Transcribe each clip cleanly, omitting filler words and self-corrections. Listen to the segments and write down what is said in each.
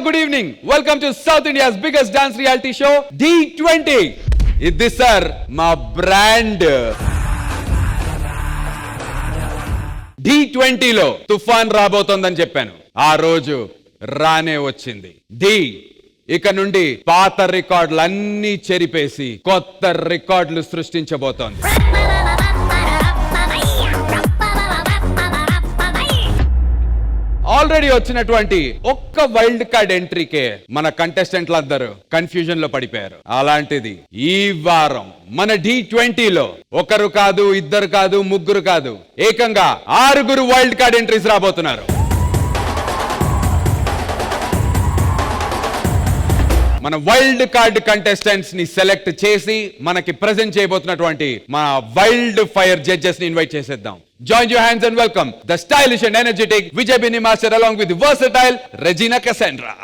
good evening. Welcome to South India's biggest dance reality show, D20. ఇది sir మా brand. D20లో తుఫాన్ రాబోతోందని చెప్పాను. ఆ రోజు రానే వచ్చింది. ఇక నుండి పాత రికార్డులన్నీ చెరిపేసి కొత్త రికార్డులు సృష్టించబోతోంది. ఆల్రెడీ వచ్చినటువంటి ఒక్క వైల్డ్ కార్డ్ ఎంట్రీకే మన కంటెస్టెంట్లందరూ కన్ఫ్యూజన్ లో పడిపోయారు. అలాంటిది ఈ వారం మన D20లో ఒకరు కాదు, ఇద్దరు కాదు, ముగ్గురు కాదు, ఏకంగా 6 వైల్డ్ కార్డ్ ఎంట్రీస్ రాబోతున్నారు. మన వైల్డ్ కార్డ్ కంటెస్టెంట్స్ ని సెలెక్ట్ చేసి మనకి ప్రెజెంట్ చేయబోతున్నటువంటి మన వైల్డ్ ఫైర్ జడ్జెస్ ని ఇన్వైట్ చేసేద్దాం. Join your hands and welcome the stylish and energetic Vijay Bini Master along with the versatile Regina Cassandra.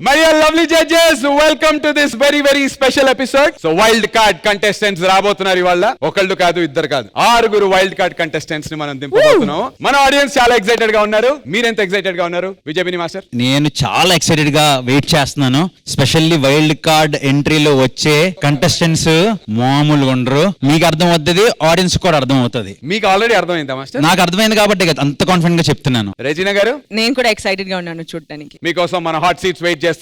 My dear lovely judges, welcome to this very very special episode. So wild card contestants రాబోతున్నారు ఇవాళ. ఒకళ్ళు కాదు, ఇద్దరు కాదు, 6 wild card contestants ని మనం దింపబోతున్నాం. మన audience చాలా ఎక్సైటెడ్ గా ఉన్నారు. మీరెంత ఎక్సైటెడ్ గా ఉన్నారు విజయ్ బిని మాస్టర్? నేను చాలా ఎక్సైటెడ్ గా వెయిట్ చేస్తున్నాను. స్పెషల్లీ వైల్డ్ కార్డ్ ఎంట్రీలో వచ్చే కంటెస్టెంట్స్ మామూలుగా ఉండరు. మీకు అర్థం అవుతుంది, ఆడియన్స్ కూడా అర్థం అవుతుంది. మీకు ఆల్రెడీ అర్థమైందా మాస్టర్? నాకు అర్థమైంది కాబట్టి అంత కాన్ఫిడెంట్ గా చెప్తున్నాను. రెజినా గారు? నేను కూడా ఎక్సైటెడ్ గా ఉన్నాను చూడడానికి. మీకోసం మన హాట్ సీట్స్ వెయిట్ చేస్తున్నాయి.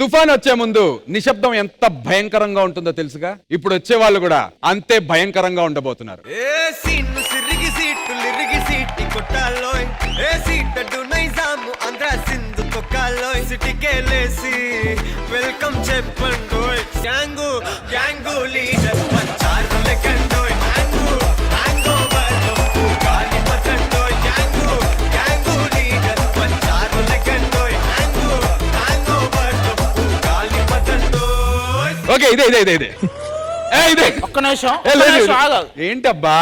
తుఫాన్ వచ్చే ముందు నిశ్శబ్దం ఎంత భయంకరంగా ఉంటుందో తెలుసుగా. ఇప్పుడు వచ్చే వాళ్ళు కూడా అంతే భయంకరంగా ఉండబోతున్నారు. వెల్కమ్ చెప్పండి. ఓకే, ఇదే ఒక్క నిమిషం ఏంటబ్బా,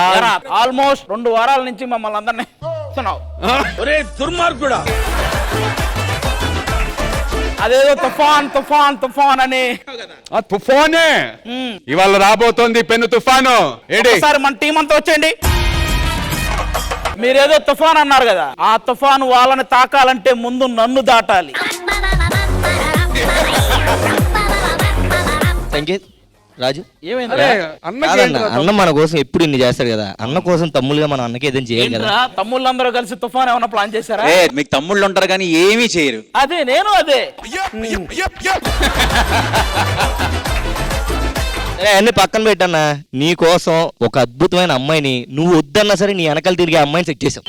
ఆల్మోస్ట్ 2 వారాల నుంచి మమ్మల్ని అందరినీ దుర్మార్గుడా. అదేదో తుఫాన్ అని తుఫానే ఇవాళ రాబోతోంది. పెను తుఫాను. ఒకసారి మన టీం అంతా వచ్చేయండి. మీరేదో తుఫాన్ అన్నారు కదా, ఆ తుఫాను వాళ్ళని తాకాలంటే ముందు నన్ను దాటాలి. సంకేత్ రాజు, ఏమైంది? అన్న మన కోసం ఎప్పుడు ఇన్ని చేస్తాడు కదా, అన్న కోసం తమ్ముళ్ళుగా మన అన్నకి ఏదైనా చేయాలి కదా. తమ్ముళ్ళందరూ కలిసి తుఫాన్ ఏమైనా ప్లాన్ చేశారా? మీకు తమ్ముళ్ళు ఉంటారు కానీ ఏమీ చేయరు. అదే నేను అదే అన్ని పక్కన పెట్టన్నా, నీ కోసం ఒక అద్భుతమైన అమ్మాయిని నువ్వు వద్దన్నా సరే నీ వెనకాల తిరిగే అమ్మాయిని సెట్ చేసావు.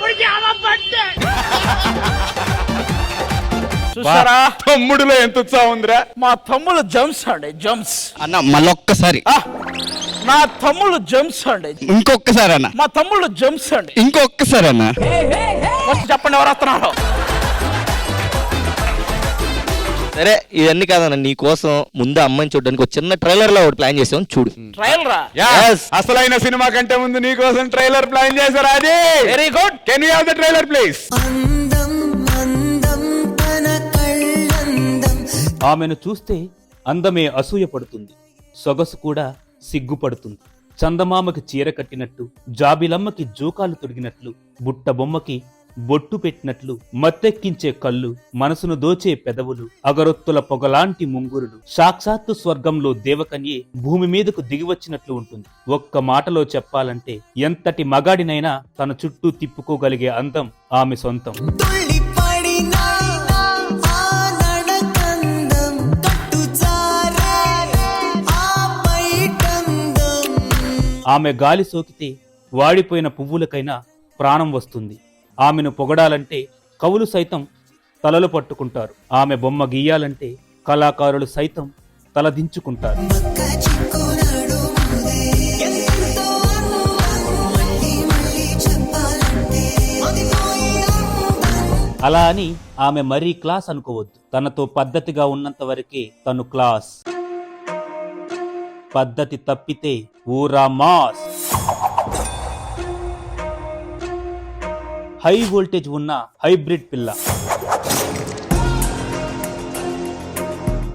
చూసారా తమ్ముడులో ఎంత ఉత్సాహం ఉందిరా. మా తమ్ముడు జంప్స్ అండి, జంప్స్ అన్న మళ్ళొక్కసారి. నా తమ్ముడు జంప్స్ అండి. ఇంకొకసారి అన్న. మా తమ్ముడు జంప్స్ అండి. ఇంకొకసారి అన్న. చెప్పండి ఎవరు వస్తున్నారు? సరే ఇవన్నీ కాదన్న, నీ కోసం ముందు అమ్మాయిని చూడడానికి ఒక చిన్న ట్రైలర్ లో ఒకటి ప్లాన్ చేసాం, చూడు. ట్రైలర్ రా? అసలైన సినిమా కంటే ముందు నీ కోసం ట్రైలర్ ప్లాన్ చేశారు. అది very good. Can we have the trailer please? ఆమెను చూస్తే అందమే అసూయ పడుతుంది, సొగసు కూడా సిగ్గుపడుతుంది. చందమామకి చీర కట్టినట్టు, జాబిలమ్మకి జోకాలు తొడిగినట్లు, బుట్ట బొమ్మకి బొట్టు పెట్టినట్లు మత్తెక్కించే కళ్ళు, మనసును దోచే పెదవులు, అగరొత్తుల పొగలాంటి ముంగురులు, సాక్షాత్తు స్వర్గంలో దేవకన్యే భూమి మీదకు దిగివచ్చినట్లు ఉంటుంది. ఒక్క మాటలో చెప్పాలంటే ఎంతటి మగాడినైనా తన చుట్టూ తిప్పుకోగలిగే అందం ఆమె సొంతం. ఆమె గాలి సోకితే వాడిపోయిన పువ్వులకైనా ప్రాణం వస్తుంది. ఆమెను పొగడాలంటే కవులు సైతం తలలు పట్టుకుంటారు. ఆమె బొమ్మ గీయాలంటే కళాకారులు సైతం తలదించుకుంటారు. అలా అని ఆమె మరీ క్లాస్ అనుకోవద్దు. తనతో పద్ధతిగా ఉన్నంత వరకే తను క్లాస్. పద్ధతి తప్పితే ఊరా మాస్. హై వోల్టేజ్ ఉన్న హైబ్రిడ్ పిల్ల.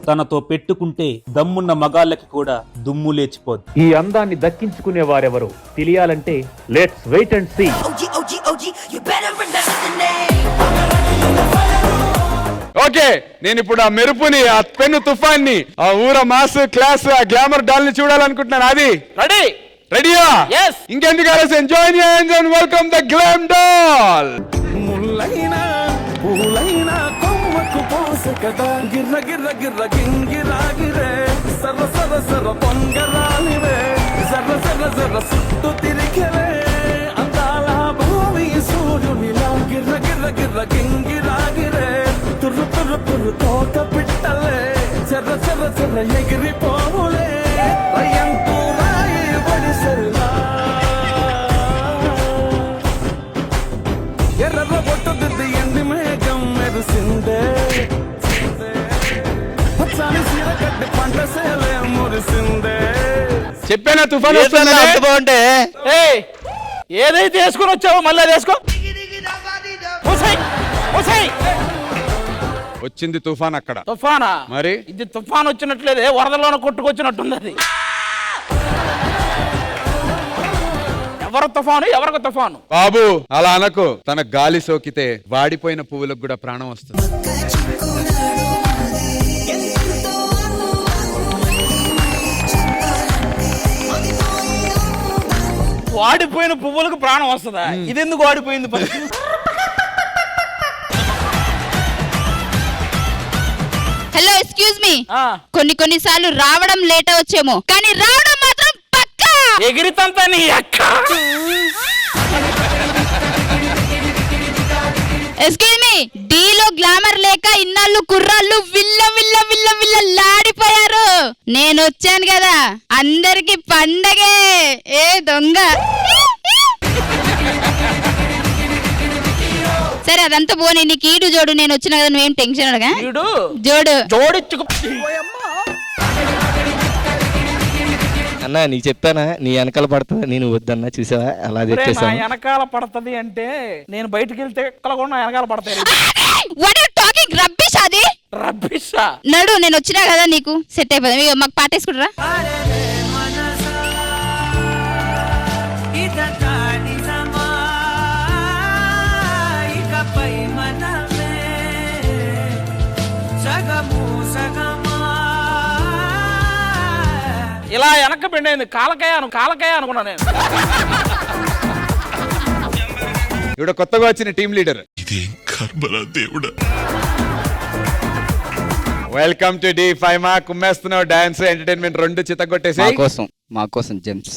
తనతో పెట్టుకుంటే దమ్మున్న మగాళ్ళకి కూడా దుమ్ము లేచిపోద్ది. ఈ అందాన్ని దక్కించుకునే వారెవరో తెలియాలంటే let's wait and see. Okay, నేను ఇప్పుడు ఆ మెరుపుని, ఆ పెన్ను తుఫాన్ని, ఆ ఊర మాస్ క్లాస్, ఆ గ్లామర్ డాల్ ని చూడాలనుకుంటున్నాను. అది రెడీ రెడీయా? Yes. ఇంకెందుకు ఆలస్యం? Join and welcome the glam doll. ముల్లైనా పూలైనా కొమ్మకు పోసే కదా గిర్ర గిర్ర గిర్ర గింగిరా గిరే సర్ర సర్ర సర్ర పొంగరాలివే సర్ర సర్ర సర్ర సుట్టు తిరిగలే అందాల భూమి సూర్యునిలా గిర్ర గిర్ర గిర్ర గింగిరా గిరే తుర్రు తుర్రు తుర్రు తోట పిట్టలే సర్ర సర్ర సర్ర ఎగిరిపోవులే రయ్యంతూ రాయి బడిసెల్లా ఎర్ర బొట్టుదిద్ది ఎండి మేఘం మెరిసిందే పచ్చాని సీర కట్టి పంట సేలే మురిసిందే. చెప్పానా తుఫాన్ ఏంటన్నా వస్తుందని? అంత బాగుంటే ఏయ్, ఏదైతే వేసుకుని వచ్చావో మళ్ళీ అది వేసుకో. మూసేయ్, మూసేయ్. వచ్చింది తుఫాన్ అక్కడ. తుఫానా? మరి? ఇది తుఫాన్ వచ్చినట్లేదే, వరదలోనే కొట్టుకొచ్చినట్టుంది. అది ఎవరు తుఫాను, ఎవరికి తుఫాను? బాబు అలా అనకు. తన గాలి సోకితే వాడిపోయిన పువ్వులకు కూడా ప్రాణం వస్తుంది. వాడిపోయిన పువ్వులకు ప్రాణం వస్తుందా? ఇది ఎందుకు వాడిపోయింది? Hello, excuse me. ఆ, కొన్ని సార్లు రావడం లేట్ అవచ్చేమో, కానీ రావడం మాత్రం పక్కా. ఎగిరితంతా నీ అక్క. ఎక్స్క్యూజ్ మీ, డీలో గ్లామర్ లేక ఇన్నాళ్ళు కుర్రాళ్ళు విల్ల విల్ల విల్ల విల్ల లాడిపోయారు. నేను వచ్చాను కదా, అందరికి పండగే. ఏ దొంగ. సరే, అదంతా పోనీ, నీకు ఈడు జోడు. నేను వచ్చిన కదా, నువ్వేం టెన్షన్ అడగా. వీడు జోడు జోడిచ్చుకు. అన్నా నీకు చెప్పానా నీ వెనకాల పడుతుంది, నేను వద్దన్నా. చూసావా అలా నా చెప్పేసాను. వెనకాల పడుతుంది అంటే నేను బయటకు వెళ్తే ఎక్కడ కూడా నా వెనకాల పడతాయి. వాట్ ఆర్ టాకింగ్ రబ్బిష్ అది. రబ్బిషా? నడు, నేను వచ్చినా కదా, నీకు సెట్ అయిపోతుంది. మాకు పాటేసుకుంటారా? ఇలా వెనక్కి పెండైంది. కాలకాయ అనుకున్నా నేను. ఇవిడ కొత్తగా వచ్చిన team leader. Welcome to D5. మా కుమ్మేస్తున్నావు డాన్స్ ఎంటర్టైన్మెంట్ రెండు చిత్తగొట్టేసి మా కోసం జెమ్స్.